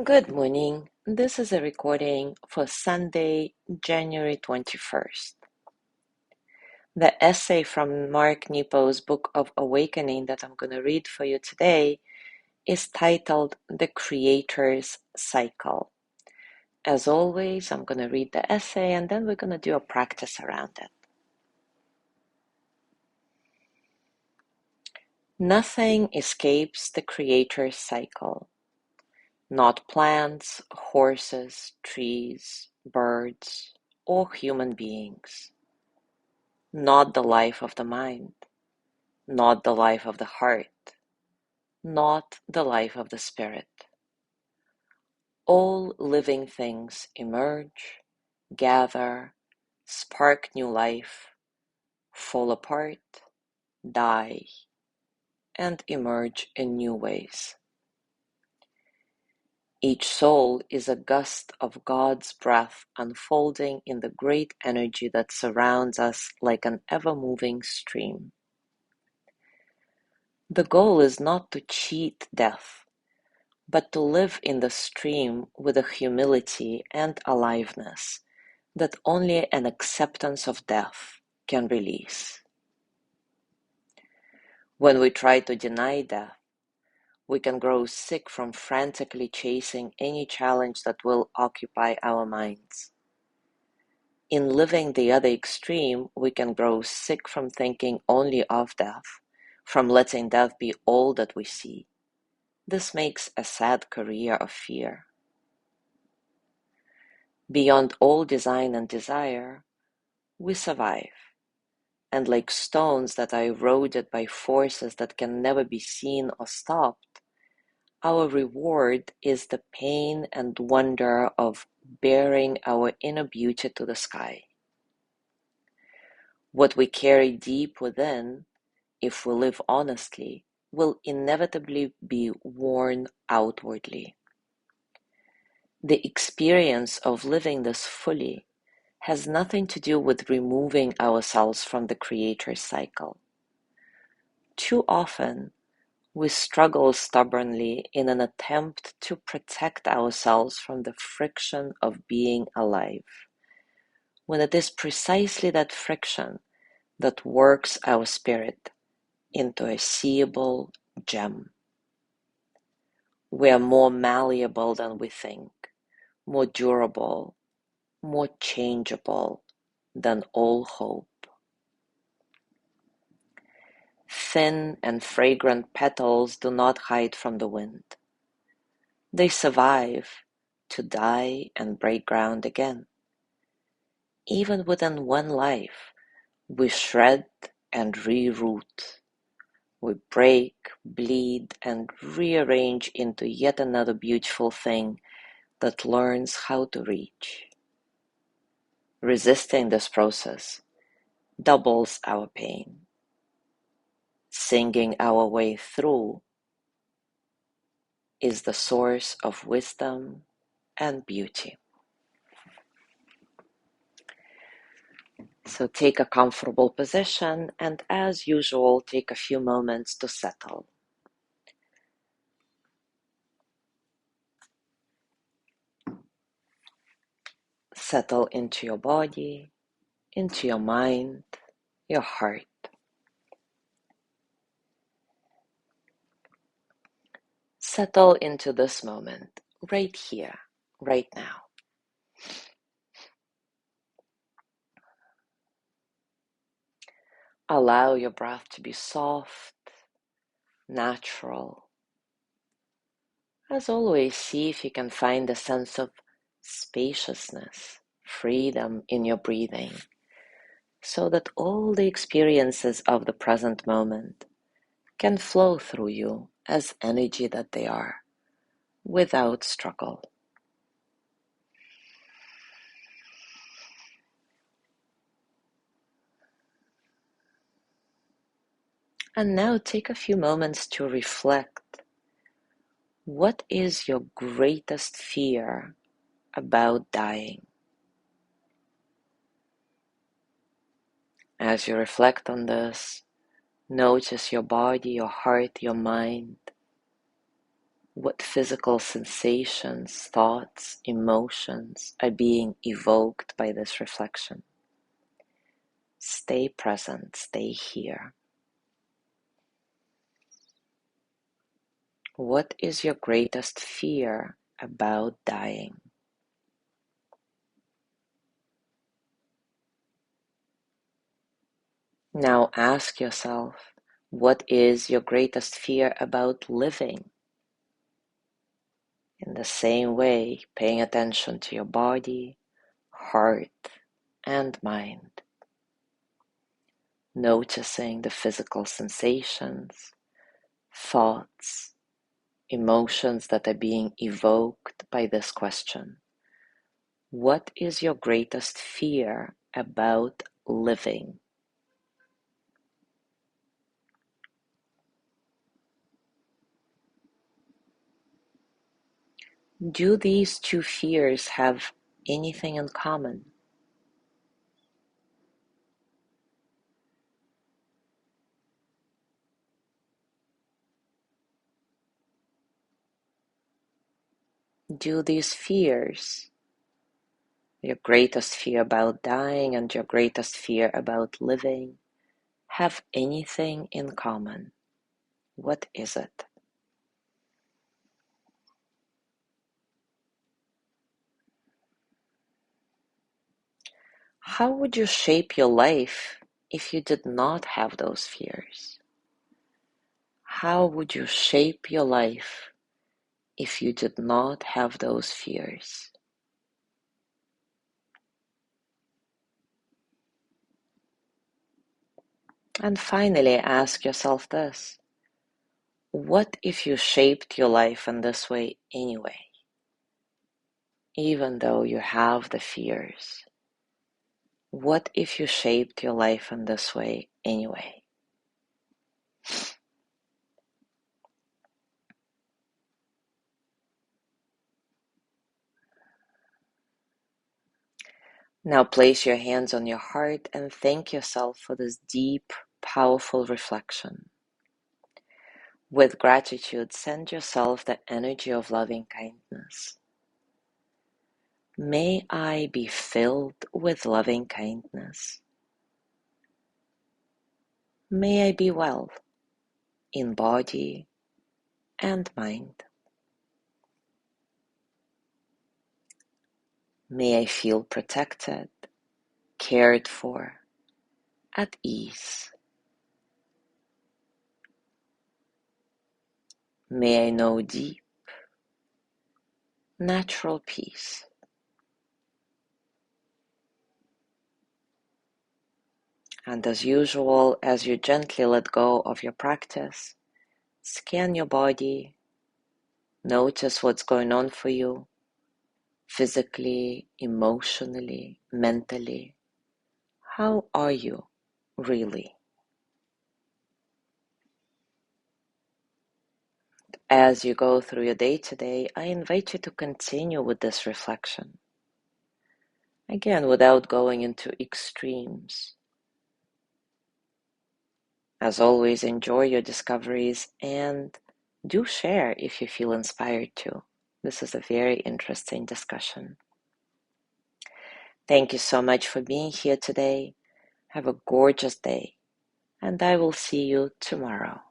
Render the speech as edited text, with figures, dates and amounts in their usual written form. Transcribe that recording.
Good morning. This is a recording for Sunday, January 21st. The essay from Mark Nepo's Book of Awakening that I'm going to read for you today is titled The Creator's Cycle. As always, I'm going to read the essay and then we're going to do a practice around it. Nothing escapes the Creator's cycle. Not plants, horses, trees, birds, or human beings. Not the life of the mind, not the life of the heart, not the life of the spirit. All living things emerge, gather, spark new life, fall apart, die, and emerge in new ways. Each soul is a gust of God's breath unfolding in the great energy that surrounds us like an ever-moving stream. The goal is not to cheat death, but to live in the stream with a humility and aliveness that only an acceptance of death can release. When we try to deny death, we can grow sick from frantically chasing any challenge that will occupy our minds. In living the other extreme, we can grow sick from thinking only of death, from letting death be all that we see. This makes a sad career of fear. Beyond all design and desire, we survive, and like stones that are eroded by forces that can never be seen or stopped, our reward is the pain and wonder of bearing our inner beauty to the sky. What we carry deep within, if we live honestly, will inevitably be worn outwardly. The experience of living this fully has nothing to do with removing ourselves from the Creator's cycle. Too often, we struggle stubbornly in an attempt to protect ourselves from the friction of being alive, when it is precisely that friction that works our spirit into a seeable gem. We are more malleable than we think, more durable, more changeable than all hope. Thin and fragrant petals do not hide from the wind. They survive to die and break ground again. Even within one life, we shred and reroot. We break, bleed, and rearrange into yet another beautiful thing that learns how to reach. Resisting this process doubles our pain. Singing our way through is the source of wisdom and beauty. So take a comfortable position and, as usual, take a few moments to settle. Settle into your body, into your mind, your heart. Settle into this moment, right here, right now. Allow your breath to be soft, natural. As always, see if you can find a sense of spaciousness, freedom in your breathing, so that all the experiences of the present moment can flow through you as energy that they are, without struggle. And now take a few moments to reflect. What is your greatest fear about dying? As you reflect on this, notice your body, your heart, your mind. What physical sensations, thoughts, emotions are being evoked by this reflection? Stay present, stay here. What is your greatest fear about dying? Now ask yourself, what is your greatest fear about living? In the same way, paying attention to your body, heart, and mind. Noticing the physical sensations, thoughts, emotions that are being evoked by this question. What is your greatest fear about living? Do these two fears have anything in common? Do these fears, your greatest fear about dying and your greatest fear about living, have anything in common? What is it? How would you shape your life if you did not have those fears? How would you shape your life if you did not have those fears? And finally, ask yourself this. What if you shaped your life in this way anyway, even though you have the fears? What if you shaped your life in this way anyway? Now place your hands on your heart and thank yourself for this deep, powerful reflection. With gratitude, send yourself the energy of loving kindness. May I be filled with loving kindness. May I be well in body and mind. May I feel protected, cared for, at ease. May I know deep, natural peace. And as usual, as you gently let go of your practice, scan your body, notice what's going on for you, physically, emotionally, mentally. How are you really? As you go through your day today, I invite you to continue with this reflection. Again, without going into extremes. As always, enjoy your discoveries and do share if you feel inspired to. This is a very interesting discussion. Thank you so much for being here today. Have a gorgeous day, and I will see you tomorrow.